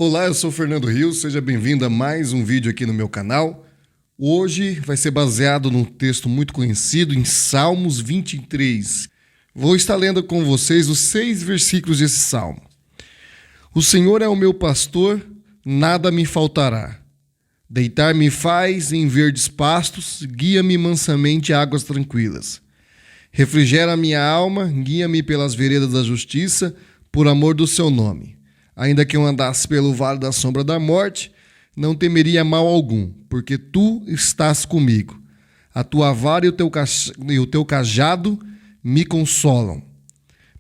Olá, eu sou o Fernando Rios, seja bem-vindo a mais um vídeo aqui no meu canal. Hoje vai ser baseado num texto muito conhecido em Salmos 23. Vou estar lendo com vocês os 6 versículos desse salmo. O Senhor é o meu pastor, nada me faltará. Deitar-me faz em verdes pastos, guia-me mansamente a águas tranquilas. Refrigera a minha alma, guia-me pelas veredas da justiça, por amor do seu nome. Ainda que eu andasse pelo vale da sombra da morte, não temeria mal algum, porque tu estás comigo. A tua vara e o teu cajado me consolam.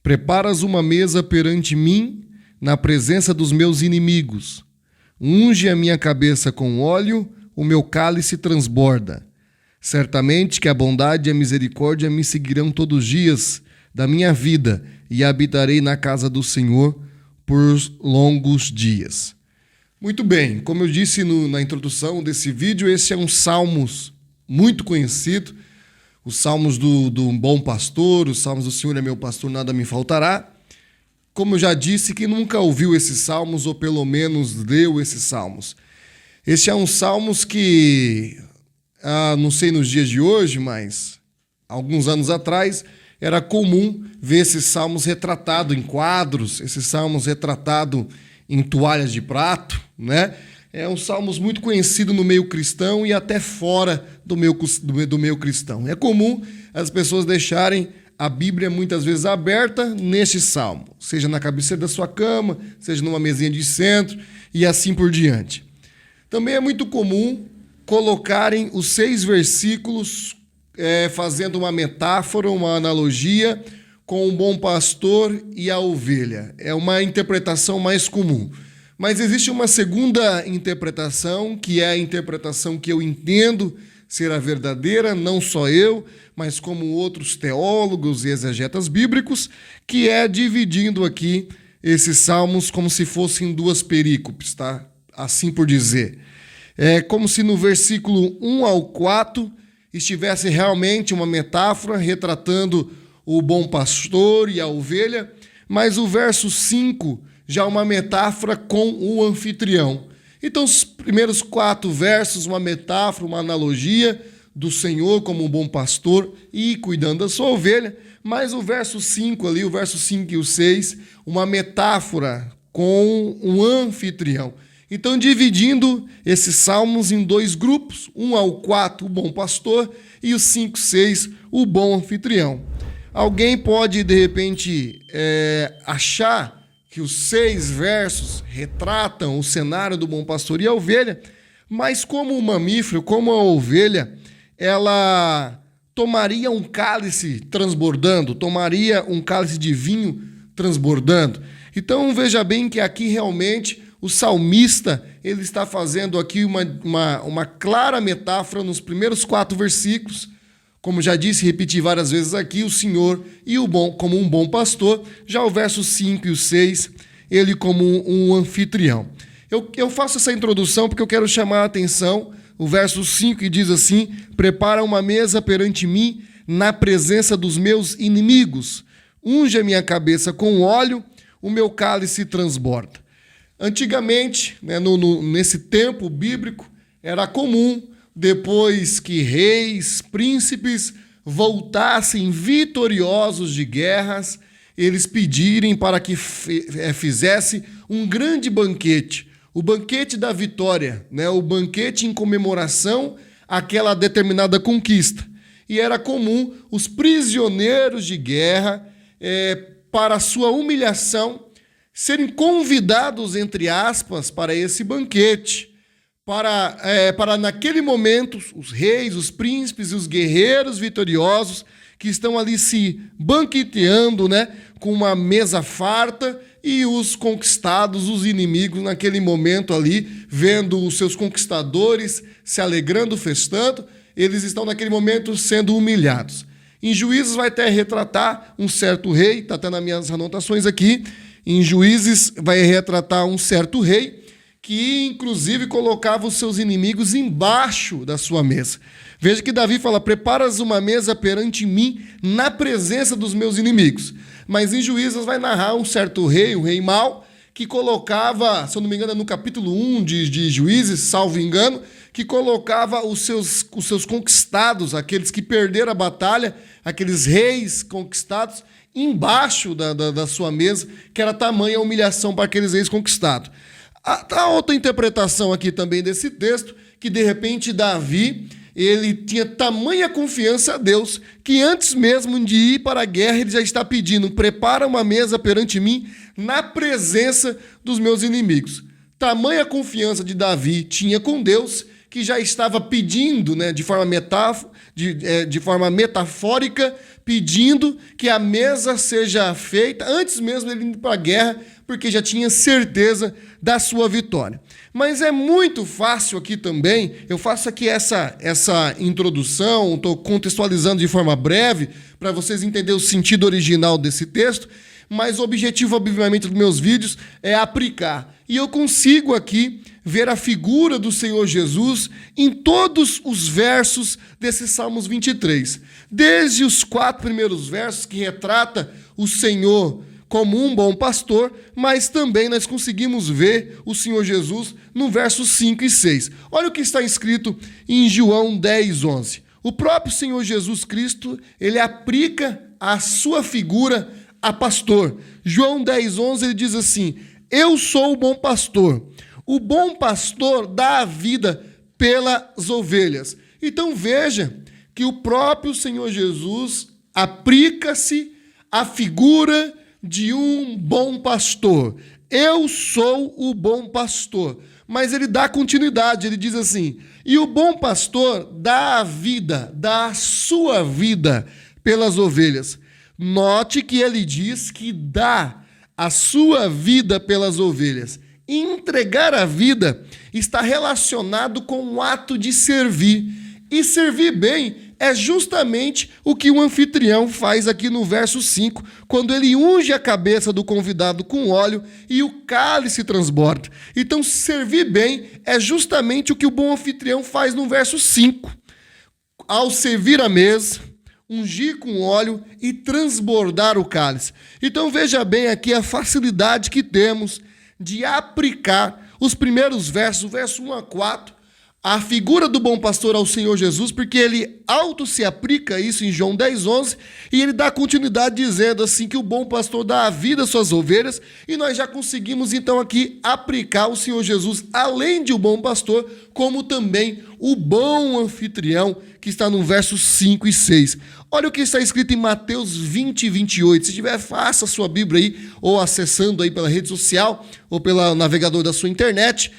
Preparas uma mesa perante mim, na presença dos meus inimigos. Unge a minha cabeça com óleo, o meu cálice transborda. Certamente que a bondade e a misericórdia me seguirão todos os dias da minha vida, e habitarei na casa do Senhor por longos dias. Muito bem, como eu disse na introdução desse vídeo, esse é um Salmos muito conhecido, os Salmos do bom pastor, os Salmos do Senhor é meu pastor, nada me faltará. Como eu já disse, quem nunca ouviu esses Salmos, ou pelo menos leu esses Salmos? Esse é um Salmos que, não sei nos dias de hoje, mas alguns anos atrás, era comum ver esses salmos retratados em quadros, esses salmos retratados em toalhas de prato, né? É um salmos muito conhecido no meio cristão e até fora do meio cristão. É comum as pessoas deixarem a Bíblia muitas vezes aberta neste salmo, seja na cabeceira da sua cama, seja numa mesinha de centro e assim por diante. Também é muito comum colocarem os 6 versículos fazendo uma metáfora, uma analogia com o bom pastor e a ovelha. É uma interpretação mais comum. Mas existe uma segunda interpretação, que é a interpretação que eu entendo ser a verdadeira, não só eu, mas como outros teólogos e exegetas bíblicos, que é dividindo aqui esses salmos como se fossem 2 perícopes, tá? Assim por dizer. É como se no versículo 1 ao 4 estivesse realmente uma metáfora retratando o bom pastor e a ovelha, mas o verso 5 já é uma metáfora com o anfitrião. Então, os primeiros 4 versos, uma metáfora, uma analogia do Senhor como um bom pastor e cuidando da sua ovelha, mas o verso 5 ali, o verso 5 e o 6, uma metáfora com um anfitrião. Então, dividindo esses salmos em 2 grupos, 1 ao 4, o bom pastor, e o 5, 6, o bom anfitrião. Alguém pode, de repente, achar que os 6 versos retratam o cenário do bom pastor e a ovelha, mas como o mamífero, como a ovelha, ela tomaria um cálice transbordando, tomaria um cálice de vinho transbordando. Então, veja bem que aqui realmente o salmista ele está fazendo aqui uma clara metáfora nos primeiros 4 versículos. Como já disse, repeti várias vezes aqui, o Senhor e o bom como um bom pastor. Já o verso 5 e o 6, ele como um anfitrião. Eu faço essa introdução porque eu quero chamar a atenção. O verso 5 que diz assim: prepara uma mesa perante mim na presença dos meus inimigos. Unge a minha cabeça com óleo, o meu cálice transborda. Antigamente, né, nesse tempo bíblico, era comum, depois que reis, príncipes voltassem vitoriosos de guerras, eles pedirem para que fizesse um grande banquete, o banquete da vitória, né, o banquete em comemoração àquela determinada conquista. E era comum os prisioneiros de guerra, para sua humilhação, serem convidados, entre aspas, para esse banquete, para naquele momento, os reis, os príncipes e os guerreiros vitoriosos que estão ali se banqueteando, né, com uma mesa farta, e os conquistados, os inimigos, naquele momento ali, vendo os seus conquistadores se alegrando, festando, eles estão naquele momento sendo humilhados. Em Juízes vai até retratar um certo rei, está até nas minhas anotações aqui. Em Juízes vai retratar um certo rei que, inclusive, colocava os seus inimigos embaixo da sua mesa. Veja que Davi fala: preparas uma mesa perante mim na presença dos meus inimigos. Mas em Juízes vai narrar um certo rei, um rei mau, que colocava, se eu não me engano, no capítulo 1 de Juízes, salvo engano, que colocava os seus conquistados, aqueles que perderam a batalha, aqueles reis conquistados, embaixo da sua mesa, que era tamanha a humilhação para aqueles reis conquistados. Há outra interpretação aqui também desse texto, que de repente Davi, ele tinha tamanha confiança a Deus, que antes mesmo de ir para a guerra, ele já está pedindo: prepara uma mesa perante mim, na presença dos meus inimigos. Tamanha confiança de Davi tinha com Deus, que já estava pedindo, né, de forma metafórica, pedindo que a mesa seja feita antes mesmo de ele ir para a guerra, porque já tinha certeza da sua vitória. Mas é muito fácil aqui também, eu faço aqui essa introdução, estou contextualizando de forma breve, para vocês entenderem o sentido original desse texto, mas o objetivo, obviamente, dos meus vídeos é aplicar. E eu consigo aqui ver a figura do Senhor Jesus em todos os versos desses Salmos 23. Desde os 4 primeiros versos, que retrata o Senhor como um bom pastor, mas também nós conseguimos ver o Senhor Jesus no versos 5 e 6. Olha o que está escrito em João 10, 11. O próprio Senhor Jesus Cristo, ele aplica a sua figura a pastor. João 10, 11, ele diz assim: eu sou o bom pastor. O bom pastor dá a vida pelas ovelhas. Então veja que o próprio Senhor Jesus aplica-se a figura de um bom pastor. Eu sou o bom pastor. Mas ele dá continuidade, ele diz assim: e o bom pastor dá a vida, dá a sua vida pelas ovelhas. Note que ele diz que dá a sua vida pelas ovelhas. Entregar a vida está relacionado com o ato de servir. E servir bem é justamente o que o anfitrião faz aqui no verso 5, quando ele unge a cabeça do convidado com óleo e o cálice transborda. Então, servir bem é justamente o que o bom anfitrião faz no verso 5. Ao servir a mesa, ungir com óleo e transbordar o cálice. Então veja bem aqui a facilidade que temos de aplicar os primeiros versos, o verso 1 a 4, a figura do bom pastor ao Senhor Jesus, porque ele se aplica isso em João 10, 11, e ele dá continuidade dizendo assim que o bom pastor dá a vida às suas ovelhas, e nós já conseguimos então aqui aplicar o Senhor Jesus, além de o bom pastor, como também o bom anfitrião, que está no versos 5 e 6. Olha o que está escrito em Mateus 20 e 28. Se tiver, faça a sua Bíblia aí, ou acessando aí pela rede social, ou pelo navegador da sua internet.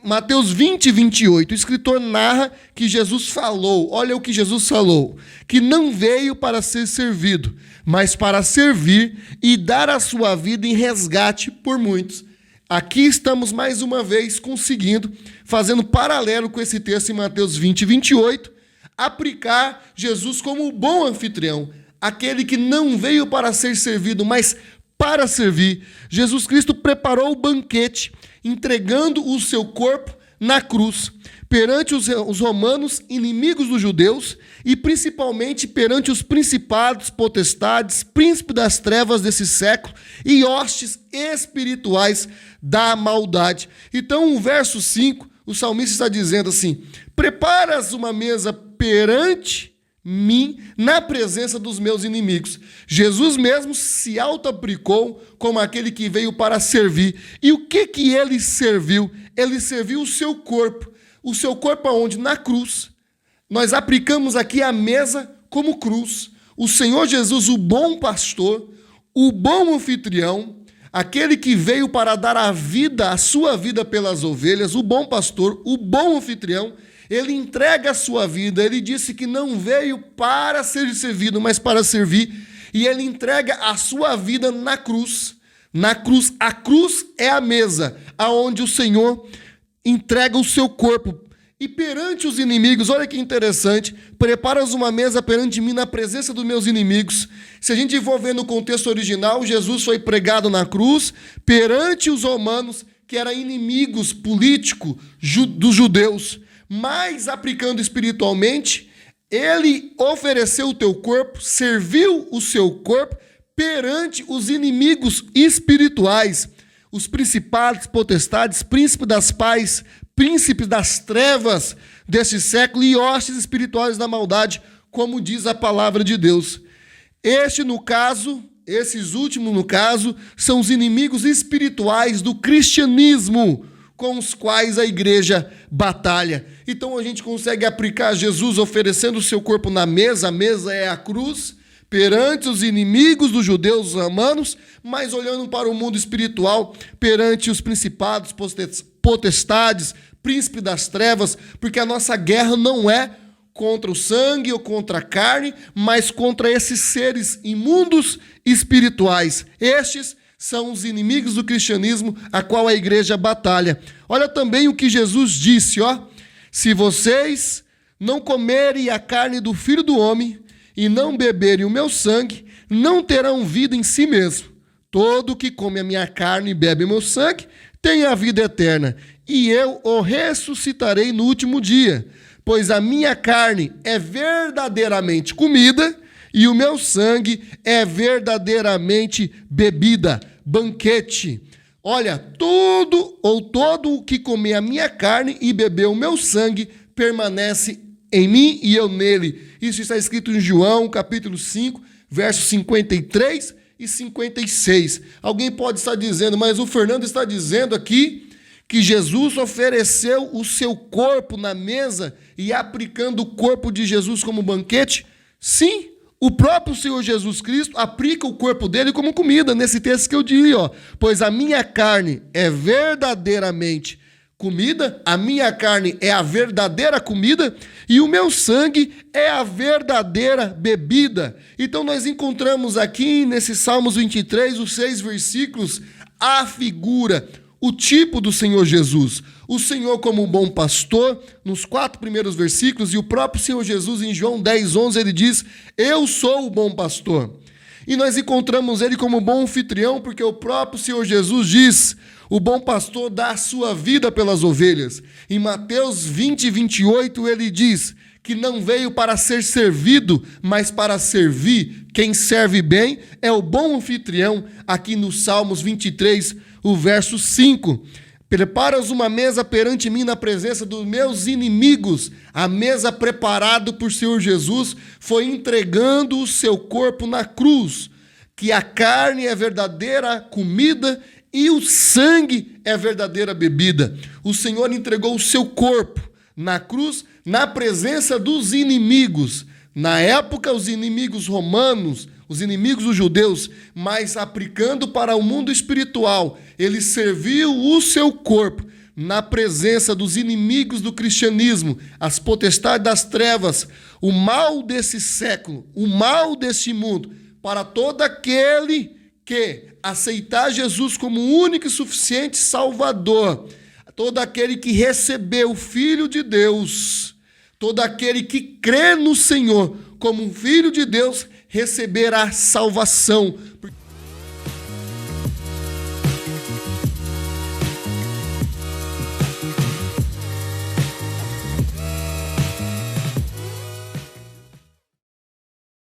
Mateus 20 e 28, o escritor narra que Jesus falou, olha o que Jesus falou, que não veio para ser servido, mas para servir e dar a sua vida em resgate por muitos. Aqui estamos mais uma vez conseguindo, fazendo paralelo com esse texto em Mateus 20 e 28, aplicar Jesus como o bom anfitrião, aquele que não veio para ser servido, mas para servir. Jesus Cristo preparou o banquete, entregando o seu corpo na cruz, perante os romanos, inimigos dos judeus, e principalmente perante os principados, potestades, príncipes das trevas desse século e hostes espirituais da maldade. Então, o verso 5, o salmista está dizendo assim: preparas uma mesa perante mim, na presença dos meus inimigos. Jesus mesmo se auto-aplicou como aquele que veio para servir. E o que ele serviu? Ele serviu o seu corpo. O seu corpo aonde? Na cruz. Nós aplicamos aqui a mesa como cruz. O Senhor Jesus, o bom pastor, o bom anfitrião, aquele que veio para dar a vida, a sua vida pelas ovelhas, o bom pastor, o bom anfitrião, ele entrega a sua vida. Ele disse que não veio para ser servido, mas para servir. E ele entrega a sua vida na cruz. Na cruz, a cruz é a mesa aonde o Senhor entrega o seu corpo. E perante os inimigos, olha que interessante, preparas uma mesa perante mim na presença dos meus inimigos. Se a gente for ver no contexto original, Jesus foi pregado na cruz perante os romanos, que eram inimigos políticos dos judeus. Mas, aplicando espiritualmente, ele ofereceu o teu corpo, serviu o seu corpo perante os inimigos espirituais. os principados, potestades, príncipe das paz, príncipes das trevas deste século e hostes espirituais da maldade, como diz a palavra de Deus. Esses últimos, no caso, são os inimigos espirituais do cristianismo, com os quais a igreja batalha. Então a gente consegue aplicar Jesus oferecendo o seu corpo na mesa, a mesa é a cruz, perante os inimigos dos judeus romanos, mas olhando para o mundo espiritual, perante os principados, potestades, príncipe das trevas, porque a nossa guerra não é contra o sangue ou contra a carne, mas contra esses seres imundos espirituais. Estes são os inimigos do cristianismo, a qual a igreja batalha. Olha também o que Jesus disse, se vocês não comerem a carne do Filho do Homem e não beberem o meu sangue, não terão vida em si mesmo. Todo que come a minha carne e bebe o meu sangue tem a vida eterna, e eu o ressuscitarei no último dia, pois a minha carne é verdadeiramente comida e o meu sangue é verdadeiramente bebida, banquete. Olha, todo o que comer a minha carne e beber o meu sangue permanece em mim e eu nele. Isso está escrito em João, capítulo 5, versos 53 e 56. Alguém pode estar dizendo, mas o Fernando está dizendo aqui que Jesus ofereceu o seu corpo na mesa e aplicando o corpo de Jesus como banquete? Sim, o próprio Senhor Jesus Cristo aplica o corpo dele como comida, nesse texto que eu li, pois a minha carne é verdadeiramente comida, a minha carne é a verdadeira comida e o meu sangue é a verdadeira bebida. Então nós encontramos aqui nesse Salmos 23, os 6 versículos, a figura, o tipo do Senhor Jesus. O Senhor como um bom pastor, nos 4 primeiros versículos, e o próprio Senhor Jesus em João 10, 11, ele diz, eu sou o bom pastor. E nós encontramos ele como bom anfitrião, porque o próprio Senhor Jesus diz, o bom pastor dá a sua vida pelas ovelhas. Em Mateus 20, 28, ele diz que não veio para ser servido, mas para servir. Quem serve bem é o bom anfitrião, aqui no Salmos 23, o verso 5. Preparas uma mesa perante mim na presença dos meus inimigos. A mesa preparada por Senhor Jesus foi entregando o seu corpo na cruz, que a carne é verdadeira comida e o sangue é verdadeira bebida. O Senhor entregou o seu corpo na cruz, na presença dos inimigos. Na época, os inimigos romanos, os inimigos dos judeus, mas aplicando para o mundo espiritual, ele serviu o seu corpo na presença dos inimigos do cristianismo, as potestades das trevas, o mal desse século, o mal deste mundo, para todo aquele que aceitar Jesus como único e suficiente Salvador, todo aquele que recebeu o Filho de Deus, todo aquele que crê no Senhor como um Filho de Deus, receberá salvação.